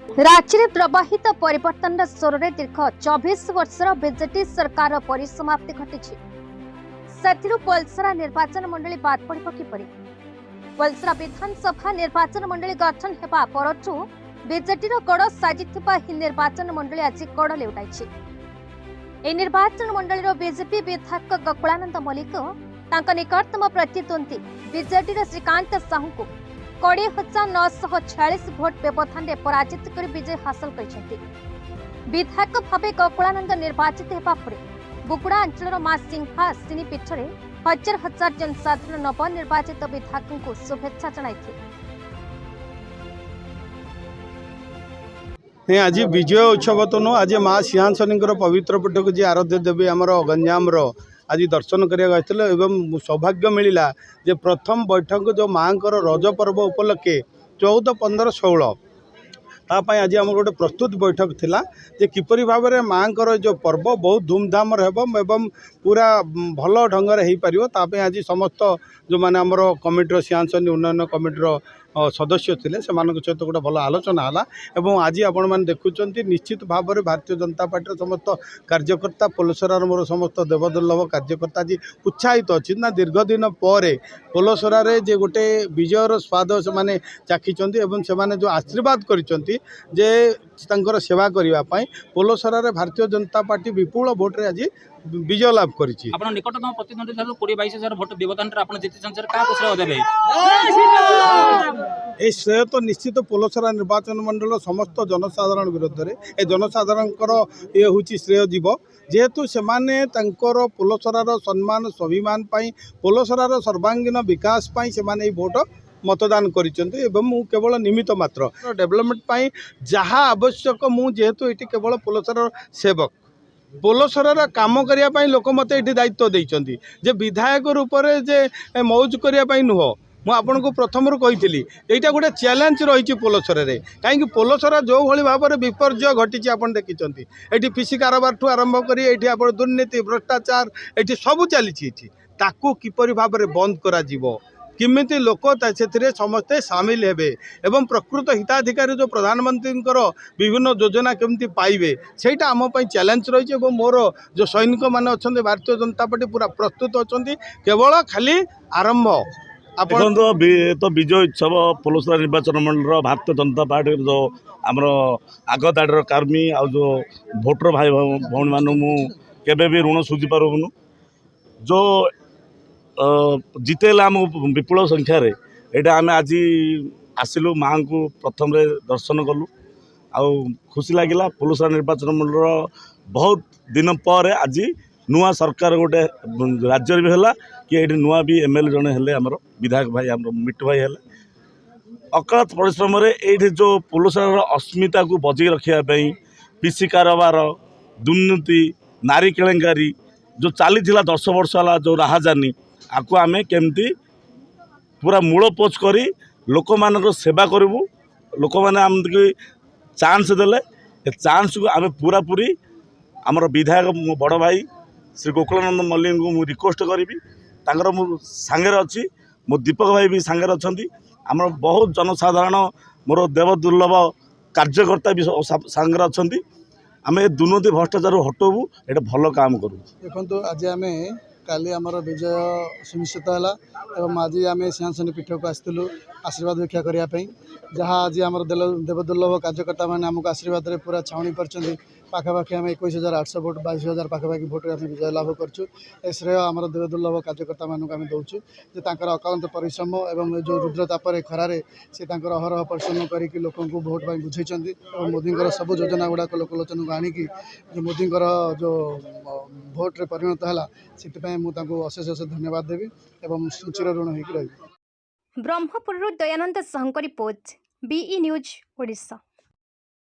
राज्य में प्रवाहित परिवर्तन स्वर में दीर्घ 24 वर्षर बीजेडी सरकार परिसमाप्ति घटी पलसरा निर्वाचन मंडली बाद पड़ो किपरि पलसरा विधानसभा निर्वाचन मंडली गठन हेबा परठू बीजेडी गड़ साजि निर्वाचन मंडली आज गड़ लेउटाई। निर्वाचन मंडली बीजेपी विधायक गोकुलानंद मल्लिक निकटतम प्रतिद्वंदी बीजेडी श्रीकांत साहू को 20,946 भोट व्यवधान में पराजित कर विजय हासिल कर विधायक भाव गोकुलानंद निर्वाचित होगा पर बुकुड़ा अंचल मां सिंहासिनी पीठ में हजार हजार जनसाधारण नवनिर्वाचित विधायकों को शुभेच्छा जनाई। आज विजय उत्सव तो नु आज माँ सिंहासनी पवित्र पीठ को जी आराध्य देवी आमर गंजाम आज दर्शन करा सौभाग्य मिलला जे प्रथम बैठक जो माँ रज पर्व उपलक्षे 14, 15, 16 तापाई आज आम गोटे प्रस्तुत बैठक थिला जे किपरि भाव में माँ जो पर्व बहुत धूमधाम एवं पूरा भल ढंग से हो पार आज समस्त जो मैंने आमर कमिटर सिंहासनी उन्नयन कमिटर सदस्य थे से सहित गोटे भल आलोचना है। आज आपण मैंने देखुं निश्चित भाव में भारतीय जनता पार्टी समस्त कार्यकर्ता पोलसरार मोर समस्त देवदुर्लभ कार्यकर्ता आज उत्साहित अच्छी ना दीर्घ दिन पर पोलसरार जे गोटे विजयर स्वाद से चाखी से जो आशीर्वाद कर सेवा करने पोलसरार भारतीय जनता पार्टी विपुल भोट्रे आज विजय लाभ करिछि। आपण निकटतम प्रतिद्वंदी 20-22,000 भोट व्यवधान आपण जीति संचार का श्रेय देबे? ए श्रेय तो निश्चित पोलसरा निर्वाचन मंडल समस्त जनसाधारण विरुद्ध रे ए जनसाधारण ये हूँ श्रेय जीव जेहेतु सेमाने तंकर पोलसरार सम्मान स्वाभिमान पाई पोलसरार सर्वांगीन विकास पाई सेमाने भोट मतदान करिसेंती एवं मु केवल निमित्त मात्र डेवलपमेंट पाई जहाँ आवश्यक मु जेहेतु ये केवल पोलसरार सेवक पोलसरार काम करने लोक मत ये दायित्व देइचंती जे विधायक रूप से मौज करने नुह मुझे आपन को प्रथम कही यहाँ गोटे चैलेंज रही पोलसर कहीं पोलसरा जो भाई भाव में विपर्य घटी आप देखिं ये फिसी कारबार ठूँ आरंभ कर दुर्नीति भ्रष्टाचार ये सब चली ताकू किपरि भाव में बंद करा किमिति लोक से समस्ते सामिल हेबे एवं प्रकृत हिताधिकारी जो प्रधानमंत्री विभिन्न योजना केमती पाइबे सेटा आम चैलेंज रही मोर जो सैनिक मैंने अच्छा भारतीय जनता पार्टी पूरा प्रस्तुत अच्छा केवल खाली आरंभ तो विजय उत्सव पोलसरा निर्वाचन मंडल भारतीय जनता पार्टी जो आमर आग दाड़र कर्मी आ जो भोटर भाई भौणी मान केबे भी ऋण सुझी पारूनु जो जितेला आम विपुल संख्यार यहाँ आम आज आसिलु माँ को प्रथम दर्शन कलु आउ खुशी लगिला। पोलसरा निर्वाचन मंडल बहुत दिन पर आज नुआ सरकार गोटे राज्य भी है कि ये नुआ भी एमएलए जड़े हेले आमर विधायक भाई आम मिट्टू भाई हेले अकात परिश्रम ये जो पोलसरार अस्मिता को बजै रखापी पिसी कारबार दुर्नीति नारी केलेंकारी जो चली 10 वर्ष है जो राहजानी आपको आम केमती पूरा मूल पोच कर लोक मान सेवा करूँ लोक मैंने आमको चांस देले चांस को आम पूरा पूरी आमर विधायक मो बड़ भाई श्री गोकुलानंद मल्लिक को मुझे रिक्वेस्ट करी मु सांगे अच्छी मो दीपक भाई भी सांगे अच्छा आमर बहुत जनसाधारण मोर देवदुर्लभ कार्यकर्ता भी सांगे अच्छा आम ए दुर्नीति भ्रष्टाचार हटबू ये भल काम करूँ। देखो आज आम काली आमर विजय सुनिश्चित है एवं आज आम सिंहासनी पीठ को आसलु आशीर्वाद भिक्षा करने जहाँ आज आम देवदुर्लभ कार्यकर्ता मैंने आमको आशीर्वाद में पूरा छाउनी कर पाखापाखि आम 21,800 भोट 22,000 पाखापाखि भोट आम विजय लाभ करूँ। श्रेय आम देवदुर्लभ कार्यकर्ता मानक आम दौचु अकांत परिश्रम और जो रुद्रतापर खरारे से अहरह परिश्रम करके लोक भोट बुझे मोदी सब योजना गुड़ाक लोकलोचन को आणिकी मोदी जो भोट्रे परिणत है से मुझे अशेष अशेष धन्यवाद देवी और चिर ऋण हो रही। Brahmapur Dayanand Sahu report BE news Odisha.